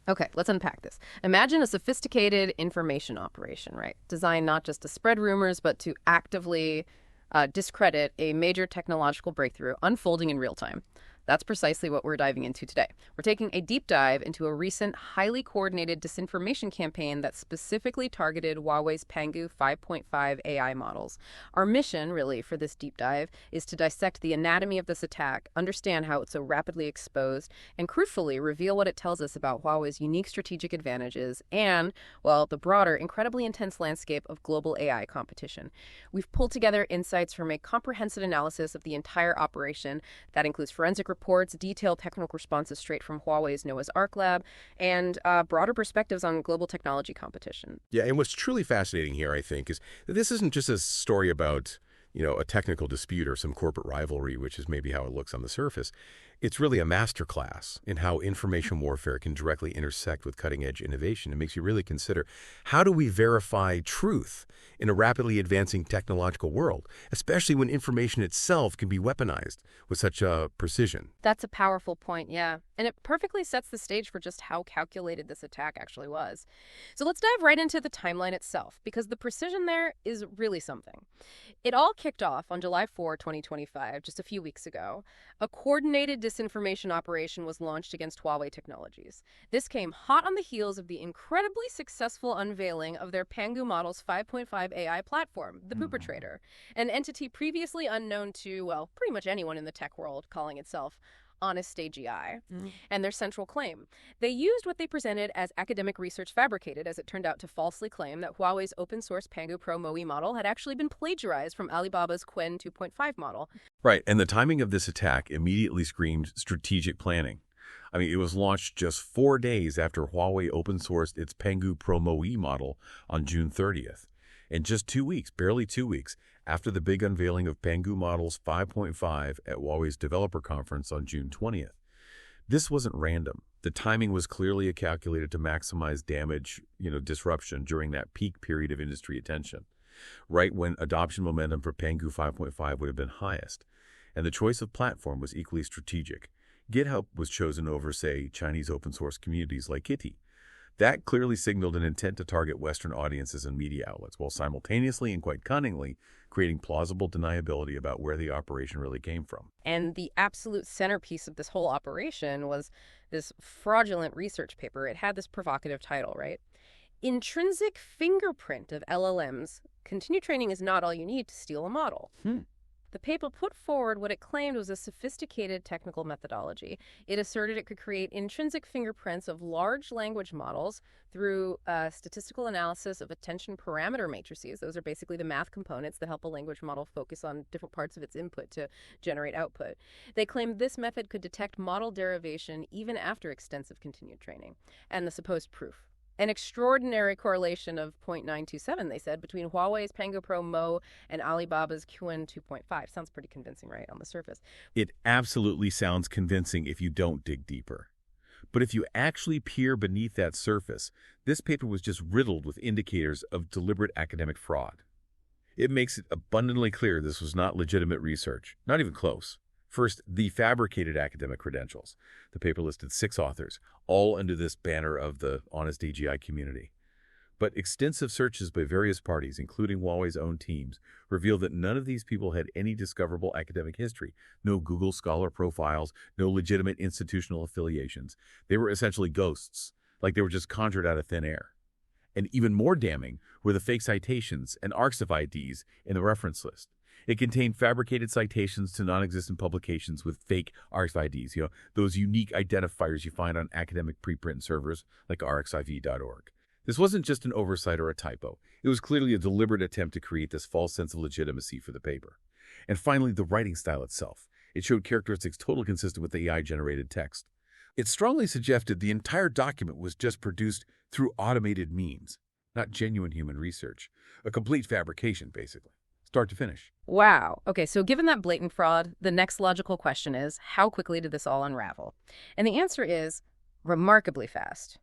Okay, let's unpack this. Imagine a sophisticated information operation, right? Designed not just to spread rumors, but to actively discredit a major technological breakthrough unfolding in real time. That's precisely what we're diving into today. We're taking a deep dive into a recent, highly coordinated disinformation campaign that specifically targeted Huawei's Pangu 5.5 AI models. Our mission, really, for this deep dive is to dissect the anatomy of this attack, understand how it's so rapidly exposed, and crucially reveal what it tells us about Huawei's unique strategic advantages and, well, the broader, incredibly intense landscape of global AI competition. We've pulled together insights from a comprehensive analysis of the entire operation that includes forensic reports, detailed technical responses straight from Huawei's Noah's Ark lab, and broader perspectives on global technology competition. Yeah, and what's truly fascinating here, I think, is that this isn't just a story about, a technical dispute or some corporate rivalry, which is maybe how it looks on the surface. It's really a masterclass in how information warfare can directly intersect with cutting-edge innovation. It makes you really consider, how do we verify truth in a rapidly advancing technological world, especially when information itself can be weaponized with such precision? That's a powerful point, yeah. And it perfectly sets the stage for just how calculated this attack actually was. So let's dive right into the timeline itself, because the precision there is really something. It all kicked off on July 4, 2025, just a few weeks ago. A coordinated disinformation operation was launched against Huawei Technologies. This came hot on the heels of the incredibly successful unveiling of their Pangu Model's 5.5 AI platform, the Perpetrator, an entity previously unknown to, well, pretty much anyone in the tech world, calling itself Honest AGI, and their central claim. They used what they presented as academic research fabricated, as it turned out, to falsely claim that Huawei's open-source Pangu Pro MoE model had actually been plagiarized from Alibaba's Qwen 2.5 model. Right, and the timing of this attack immediately screamed strategic planning. I mean, it was launched just 4 days after Huawei open-sourced its Pangu Pro MoE model on June 30th. And just 2 weeks, barely 2 weeks, after the big unveiling of Pangu Models 5.5 at Huawei's developer conference on June 20th. This wasn't random. The timing was clearly calculated to maximize damage, disruption during that peak period of industry attention, right when adoption momentum for Pangu 5.5 would have been highest. And the choice of platform was equally strategic. GitHub was chosen over, say, Chinese open source communities like Kitty. That clearly signaled an intent to target Western audiences and media outlets, while simultaneously and quite cunningly creating plausible deniability about where the operation really came from. And the absolute centerpiece of this whole operation was this fraudulent research paper. It had this provocative title, right? Intrinsic fingerprint of LLMs. Continued training is not all you need to steal a model. The paper put forward what it claimed was a sophisticated technical methodology. It asserted it could create intrinsic fingerprints of large language models through statistical analysis of attention parameter matrices. Those are basically the math components that help a language model focus on different parts of its input to generate output. They claimed this method could detect model derivation even after extensive continued training. And the supposed proof: an extraordinary correlation of 0.927, they said, between Huawei's Pangu Pro Mo and Alibaba's Qwen 2.5. Sounds pretty convincing, right, on the surface? It absolutely sounds convincing if you don't dig deeper. But if you actually peer beneath that surface, this paper was just riddled with indicators of deliberate academic fraud. It makes it abundantly clear this was not legitimate research, not even close. First, the fabricated academic credentials. The paper listed 6 authors, all under this banner of the Honest AGI community. But extensive searches by various parties, including Huawei's own teams, revealed that none of these people had any discoverable academic history, no Google Scholar profiles, no legitimate institutional affiliations. They were essentially ghosts, like they were just conjured out of thin air. And even more damning were the fake citations and arcs of IDs in the reference list. It contained fabricated citations to non-existent publications with fake RxIDs, those unique identifiers you find on academic preprint servers like rxiv.org. This wasn't just an oversight or a typo. It was clearly a deliberate attempt to create this false sense of legitimacy for the paper. And finally, the writing style itself. It showed characteristics totally consistent with the AI-generated text. It strongly suggested the entire document was just produced through automated means, not genuine human research. A complete fabrication, basically. Start to finish. Wow. Okay, so given that blatant fraud, the next logical question is, how quickly did this all unravel? And the answer is remarkably fast.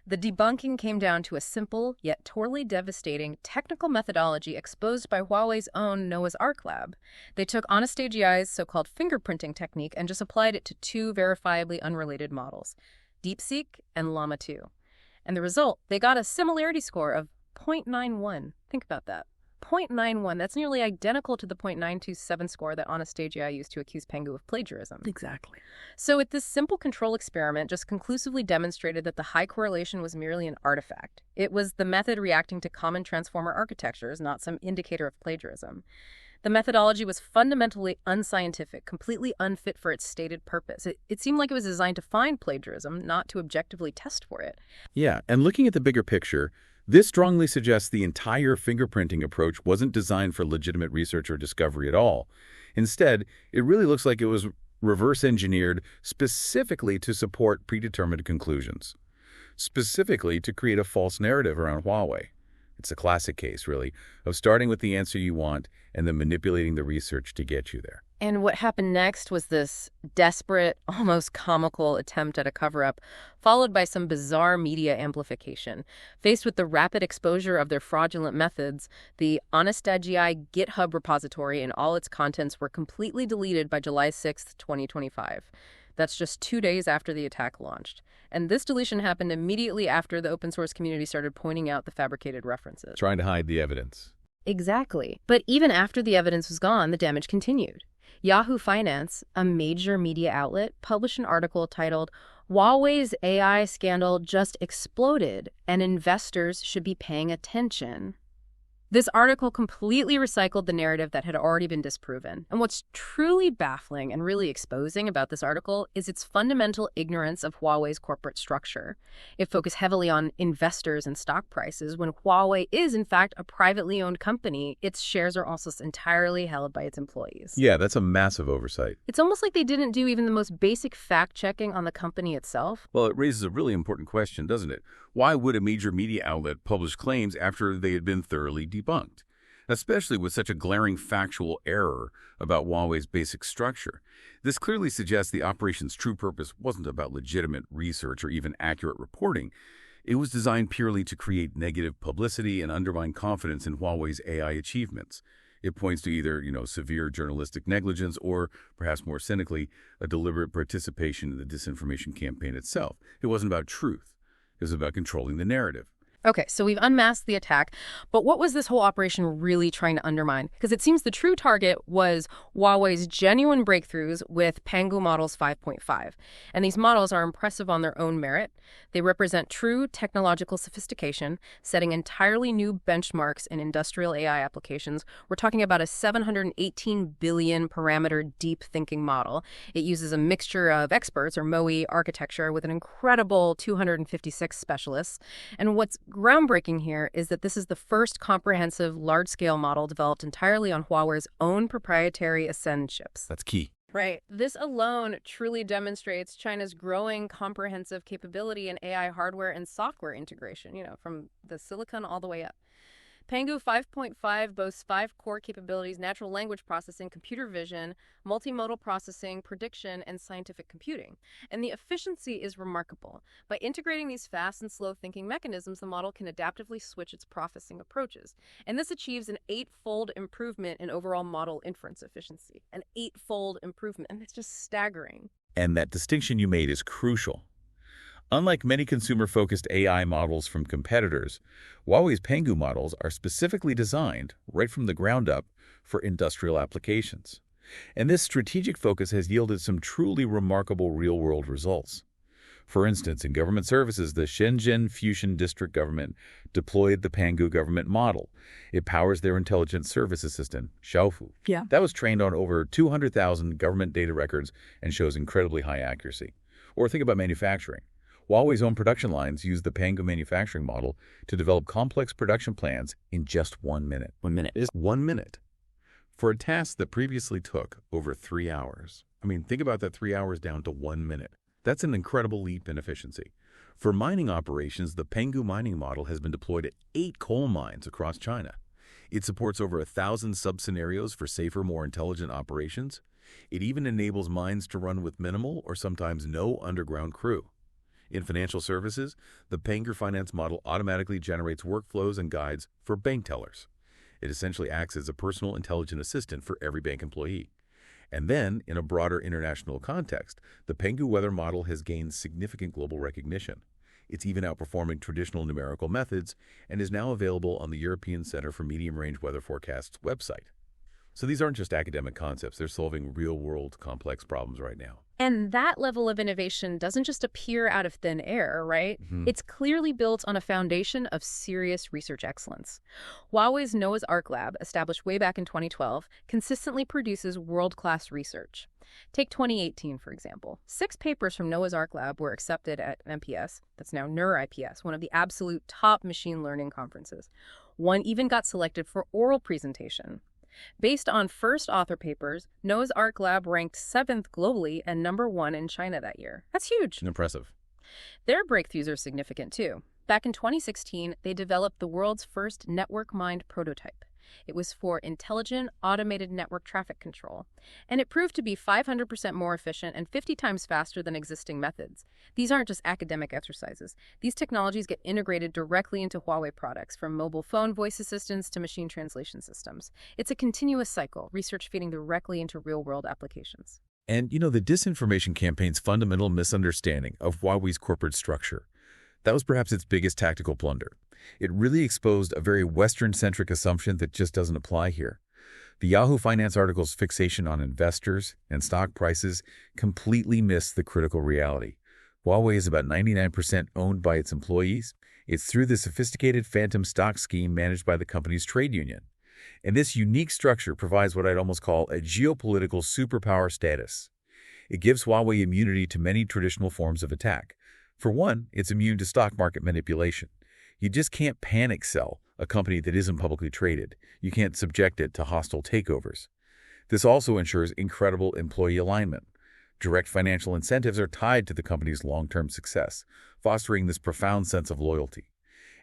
The debunking came down to a simple, yet totally devastating technical methodology exposed by Huawei's own Noah's Ark lab. They took Honest AGI's so-called fingerprinting technique and just applied it to 2 verifiably unrelated models. DeepSeek and Llama 2. And the result, they got a similarity score of 0.91. Think about that. 0.91. That's nearly identical to the 0.927 score that Anastasia used to accuse Pangu of plagiarism. Exactly. So this simple control experiment just conclusively demonstrated that the high correlation was merely an artifact. It was the method reacting to common transformer architectures, not some indicator of plagiarism. The methodology was fundamentally unscientific, completely unfit for its stated purpose. It seemed like it was designed to find plagiarism, not to objectively test for it. Yeah, and looking at the bigger picture, this strongly suggests the entire fingerprinting approach wasn't designed for legitimate research or discovery at all. Instead, it really looks like it was reverse engineered specifically to support predetermined conclusions, specifically to create a false narrative around Huawei. It's a classic case, really, of starting with the answer you want and then manipulating the research to get you there. And what happened next was this desperate, almost comical attempt at a cover-up, followed by some bizarre media amplification. Faced with the rapid exposure of their fraudulent methods, the Anastasia GitHub repository and all its contents were completely deleted by July 6, 2025. That's just 2 days after the attack launched. And this deletion happened immediately after the open source community started pointing out the fabricated references. Trying to hide the evidence. Exactly. But even after the evidence was gone, the damage continued. Yahoo Finance, a major media outlet, published an article titled, "Huawei's AI Scandal Just Exploded and Investors Should Be Paying Attention." This article completely recycled the narrative that had already been disproven. And what's truly baffling and really exposing about this article is its fundamental ignorance of Huawei's corporate structure. It focused heavily on investors and stock prices when Huawei is, in fact, a privately owned company. Its shares are also entirely held by its employees. Yeah, that's a massive oversight. It's almost like they didn't do even the most basic fact-checking on the company itself. Well, it raises a really important question, doesn't it? Why would a major media outlet publish claims after they had been thoroughly debunked, especially with such a glaring factual error about Huawei's basic structure? This clearly suggests the operation's true purpose wasn't about legitimate research or even accurate reporting. It was designed purely to create negative publicity and undermine confidence in Huawei's AI achievements. It points to either, severe journalistic negligence or, perhaps more cynically, a deliberate participation in the disinformation campaign itself. It wasn't about truth. It was about controlling the narrative. Okay, so we've unmasked the attack, but what was this whole operation really trying to undermine? Because it seems the true target was Huawei's genuine breakthroughs with Pangu models 5.5. And these models are impressive on their own merit. They represent true technological sophistication, setting entirely new benchmarks in industrial AI applications. We're talking about a 718 billion parameter deep thinking model. It uses a mixture of experts, or MOE architecture, with an incredible 256 specialists. And what's groundbreaking here is that this is the first comprehensive large-scale model developed entirely on Huawei's own proprietary Ascend chips. That's key. Right. This alone truly demonstrates China's growing comprehensive capability in AI hardware and software integration, from the silicon all the way up. Pangu 5.5 boasts 5 core capabilities: natural language processing, computer vision, multimodal processing, prediction, and scientific computing. And the efficiency is remarkable. By integrating these fast and slow thinking mechanisms, the model can adaptively switch its processing approaches. And this achieves an 8-fold improvement in overall model inference efficiency. An 8-fold improvement. And it's just staggering. And that distinction you made is crucial. Unlike many consumer-focused AI models from competitors, Huawei's Pangu models are specifically designed, right from the ground up, for industrial applications. And this strategic focus has yielded some truly remarkable real-world results. For instance, in government services, the Shenzhen Fujian District Government deployed the Pangu government model. It powers their intelligence service assistant, Xiaofu. Yeah. That was trained on over 200,000 government data records and shows incredibly high accuracy. Or think about manufacturing. Huawei's own production lines use the Pangu manufacturing model to develop complex production plans in just 1 minute. 1 minute. Is 1 minute. For a task that previously took over 3 hours. Think about that 3 hours down to 1 minute. That's an incredible leap in efficiency. For mining operations, the Pangu mining model has been deployed at 8 coal mines across China. It supports over 1,000 sub-scenarios for safer, more intelligent operations. It even enables mines to run with minimal or sometimes no underground crew. In financial services, the Pangu finance model automatically generates workflows and guides for bank tellers. It essentially acts as a personal intelligent assistant for every bank employee. And then, in a broader international context, the Pangu weather model has gained significant global recognition. It's even outperforming traditional numerical methods and is now available on the European Center for Medium-Range Weather Forecasts website. So these aren't just academic concepts, they're solving real-world complex problems right now. And that level of innovation doesn't just appear out of thin air, right? It's clearly built on a foundation of serious research excellence. Huawei's Noah's Ark Lab, established way back in 2012, consistently produces world-class research. Take 2018, for example. 6 papers from Noah's Ark Lab were accepted at MPS, that's now NeurIPS, one of the absolute top machine learning conferences. One even got selected for oral presentation. Based on first author papers, Noah's Ark Lab ranked 7th globally and #1 in China that year. That's huge. Impressive. Their breakthroughs are significant too. Back in 2016, they developed the world's first network-mined prototype. It was for intelligent, automated network traffic control, and it proved to be 500% more efficient and 50 times faster than existing methods. These aren't just academic exercises. These technologies get integrated directly into Huawei products, from mobile phone voice assistants to machine translation systems. It's a continuous cycle, research feeding directly into real-world applications. And, the disinformation campaign's fundamental misunderstanding of Huawei's corporate structure, that was perhaps its biggest tactical blunder. It really exposed a very Western-centric assumption that just doesn't apply here. The Yahoo Finance article's fixation on investors and stock prices completely missed the critical reality. Huawei is about 99% owned by its employees. It's through the sophisticated phantom stock scheme managed by the company's trade union. And this unique structure provides what I'd almost call a geopolitical superpower status. It gives Huawei immunity to many traditional forms of attack. For one, it's immune to stock market manipulation. You just can't panic sell a company that isn't publicly traded. You can't subject it to hostile takeovers. This also ensures incredible employee alignment. Direct financial incentives are tied to the company's long-term success, fostering this profound sense of loyalty.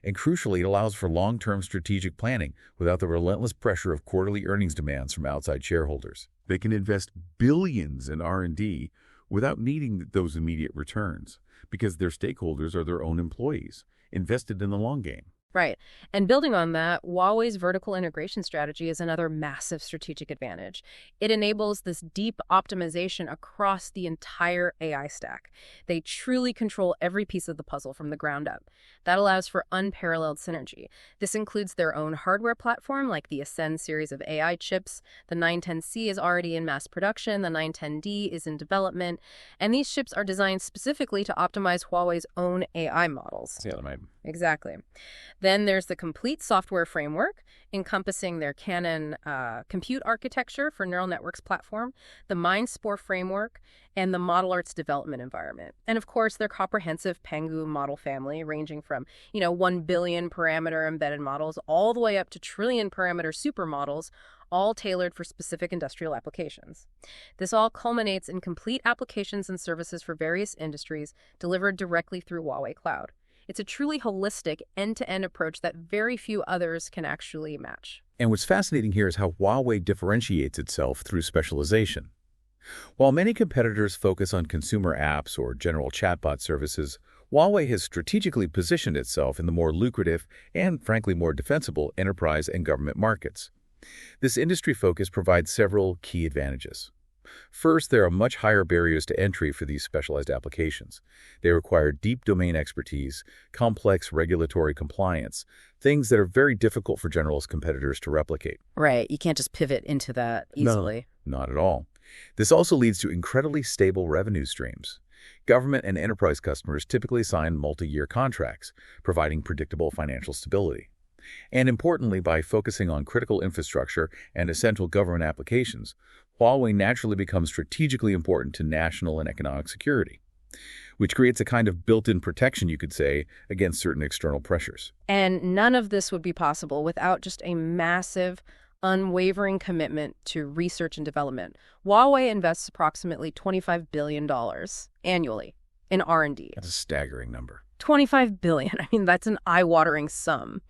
And crucially, it allows for long-term strategic planning without the relentless pressure of quarterly earnings demands from outside shareholders. They can invest billions in R&D without needing those immediate returns, because their stakeholders are their own employees, invested in the long game. Right. And building on that, Huawei's vertical integration strategy is another massive strategic advantage. It enables this deep optimization across the entire AI stack. They truly control every piece of the puzzle from the ground up. That allows for unparalleled synergy. This includes their own hardware platform, like the Ascend series of AI chips. The 910C is already in mass production. The 910D is in development. And these chips are designed specifically to optimize Huawei's own AI models. Yeah, that might. Exactly. Then there's the complete software framework, encompassing their Canon compute architecture for neural networks platform, the MindSpore framework, and the Model Arts development environment. And of course, their comprehensive Pangu model family, ranging from, 1 billion parameter embedded models all the way up to trillion parameter supermodels, all tailored for specific industrial applications. This all culminates in complete applications and services for various industries delivered directly through Huawei Cloud. It's a truly holistic, end-to-end approach that very few others can actually match. And what's fascinating here is how Huawei differentiates itself through specialization. While many competitors focus on consumer apps or general chatbot services, Huawei has strategically positioned itself in the more lucrative and, frankly, more defensible enterprise and government markets. This industry focus provides several key advantages. First, there are much higher barriers to entry for these specialized applications. They require deep domain expertise, complex regulatory compliance, things that are very difficult for generalist competitors to replicate. Right. You can't just pivot into that easily. No, not at all. This also leads to incredibly stable revenue streams. Government and enterprise customers typically sign multi-year contracts, providing predictable financial stability. And importantly, by focusing on critical infrastructure and essential government applications, Huawei naturally becomes strategically important to national and economic security, which creates a kind of built-in protection, you could say, against certain external pressures. And none of this would be possible without just a massive, unwavering commitment to research and development. Huawei invests approximately $25 billion annually in R&D. That's a staggering number. 25 billion. I mean, that's an eye-watering sum.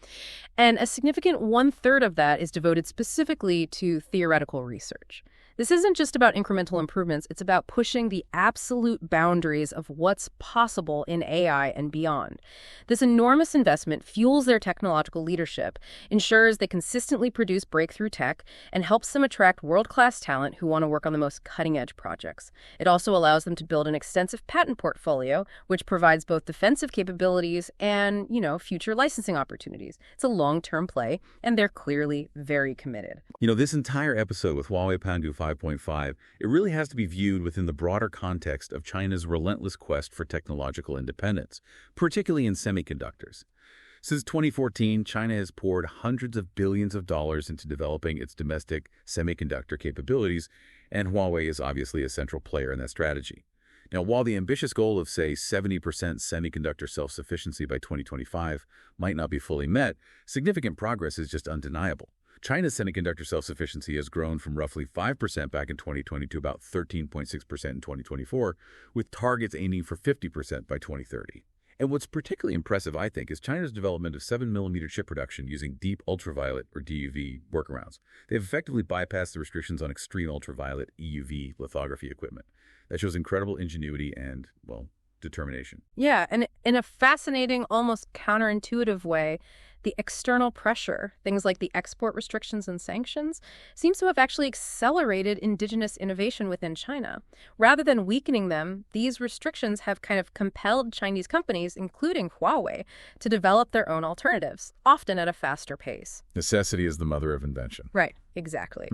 And a significant 1/3 of that is devoted specifically to theoretical research. This isn't just about incremental improvements, it's about pushing the absolute boundaries of what's possible in AI and beyond. This enormous investment fuels their technological leadership, ensures they consistently produce breakthrough tech, and helps them attract world-class talent who want to work on the most cutting-edge projects. It also allows them to build an extensive patent portfolio, which provides both defensive capabilities and, future licensing opportunities. It's a long-term play, and they're clearly very committed. This entire episode with Huawei Pangu 5.5, it really has to be viewed within the broader context of China's relentless quest for technological independence, particularly in semiconductors. Since 2014, China has poured hundreds of billions of dollars into developing its domestic semiconductor capabilities, and Huawei is obviously a central player in that strategy. Now, while the ambitious goal of, say, 70% semiconductor self-sufficiency by 2025 might not be fully met, significant progress is just undeniable. China's semiconductor self-sufficiency has grown from roughly 5% back in 2020 to about 13.6% in 2024, with targets aiming for 50% by 2030. And what's particularly impressive, I think, is China's development of 7mm chip production using deep ultraviolet, or DUV, workarounds. They've effectively bypassed the restrictions on extreme ultraviolet EUV lithography equipment. That shows incredible ingenuity and, determination. Yeah, and in a fascinating, almost counterintuitive way, the external pressure, things like the export restrictions and sanctions, seems to have actually accelerated indigenous innovation within China. Rather than weakening them, these restrictions have kind of compelled Chinese companies, including Huawei, to develop their own alternatives, often at a faster pace. Necessity is the mother of invention. Right. Exactly.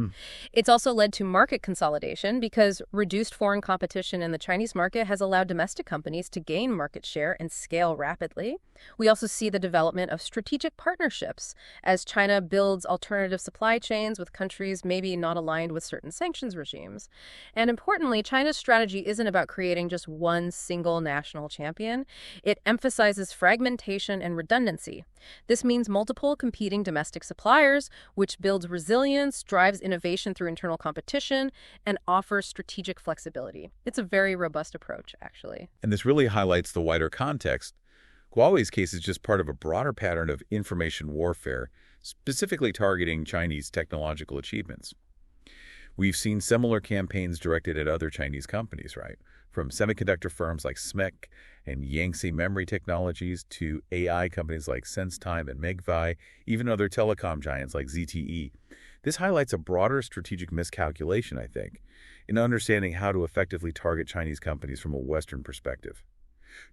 It's also led to market consolidation because reduced foreign competition in the Chinese market has allowed domestic companies to gain market share and scale rapidly. We also see the development of strategic partnerships as China builds alternative supply chains with countries maybe not aligned with certain sanctions regimes. And importantly, China's strategy isn't about creating just one single national champion. It emphasizes fragmentation and redundancy. This means multiple competing domestic suppliers, which builds resilience, drives innovation through internal competition, and offers strategic flexibility. It's a very robust approach, actually. And this really highlights the wider context. Huawei's case is just part of a broader pattern of information warfare, specifically targeting Chinese technological achievements. We've seen similar campaigns directed at other Chinese companies, right? From semiconductor firms like SMIC and Yangtze Memory Technologies to AI companies like SenseTime and Megvii, even other telecom giants like ZTE. This highlights a broader strategic miscalculation, I think, in understanding how to effectively target Chinese companies from a Western perspective.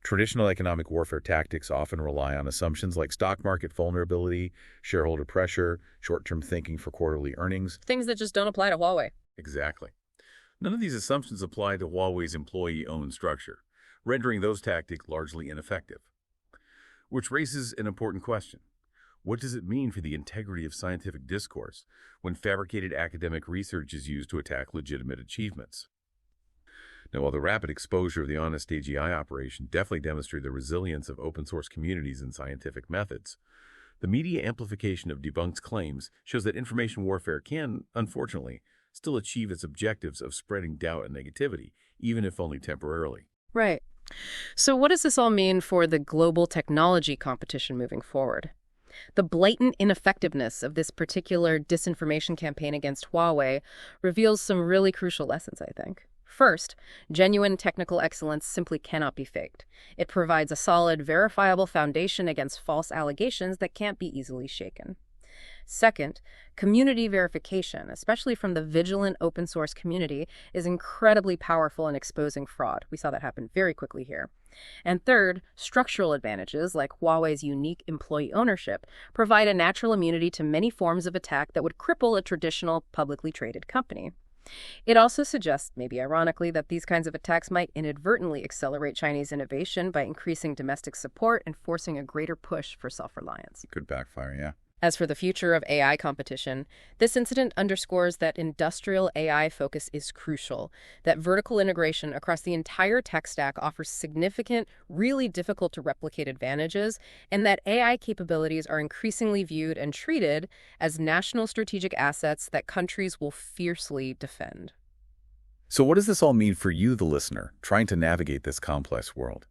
Traditional economic warfare tactics often rely on assumptions like stock market vulnerability, shareholder pressure, short-term thinking for quarterly earnings. Things that just don't apply to Huawei. Exactly. None of these assumptions apply to Huawei's employee-owned structure, rendering those tactics largely ineffective. Which raises an important question. What does it mean for the integrity of scientific discourse when fabricated academic research is used to attack legitimate achievements? Now, while the rapid exposure of the Honest AGI operation definitely demonstrated the resilience of open-source communities and scientific methods, the media amplification of debunked claims shows that information warfare can, unfortunately, still achieve its objectives of spreading doubt and negativity, even if only temporarily. Right. So what does this all mean for the global technology competition moving forward? The blatant ineffectiveness of this particular disinformation campaign against Huawei reveals some really crucial lessons, I think. First, genuine technical excellence simply cannot be faked. It provides a solid, verifiable foundation against false allegations that can't be easily shaken. Second, community verification, especially from the vigilant open source community, is incredibly powerful in exposing fraud. We saw that happen very quickly here. And third, structural advantages, like Huawei's unique employee ownership, provide a natural immunity to many forms of attack that would cripple a traditional publicly traded company. It also suggests, maybe ironically, that these kinds of attacks might inadvertently accelerate Chinese innovation by increasing domestic support and forcing a greater push for self-reliance. Could backfire, yeah. As for the future of AI competition, this incident underscores that industrial AI focus is crucial, that vertical integration across the entire tech stack offers significant, really difficult to replicate advantages, and that AI capabilities are increasingly viewed and treated as national strategic assets that countries will fiercely defend. So what does this all mean for you, the listener, trying to navigate this complex world?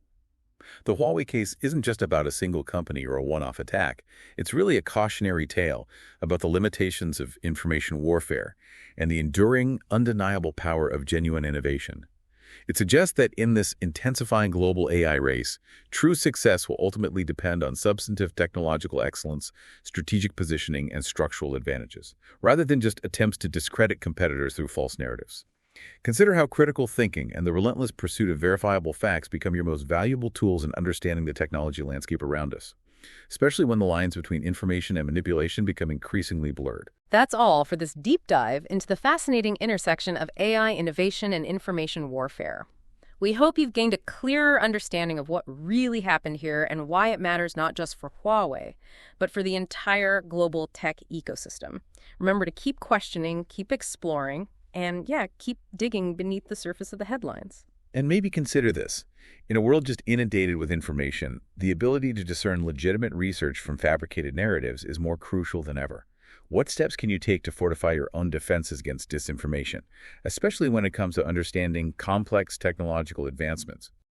The Huawei case isn't just about a single company or a one-off attack. It's really a cautionary tale about the limitations of information warfare and the enduring, undeniable power of genuine innovation. It suggests that in this intensifying global AI race, true success will ultimately depend on substantive technological excellence, strategic positioning, and structural advantages, rather than just attempts to discredit competitors through false narratives. Consider how critical thinking and the relentless pursuit of verifiable facts become your most valuable tools in understanding the technology landscape around us, especially when the lines between information and manipulation become increasingly blurred. That's all for this deep dive into the fascinating intersection of AI innovation and information warfare. We hope you've gained a clearer understanding of what really happened here and why it matters not just for Huawei, but for the entire global tech ecosystem. Remember to keep questioning, keep exploring, and keep digging beneath the surface of the headlines. And maybe consider this. In a world just inundated with information, the ability to discern legitimate research from fabricated narratives is more crucial than ever. What steps can you take to fortify your own defenses against disinformation, especially when it comes to understanding complex technological advancements?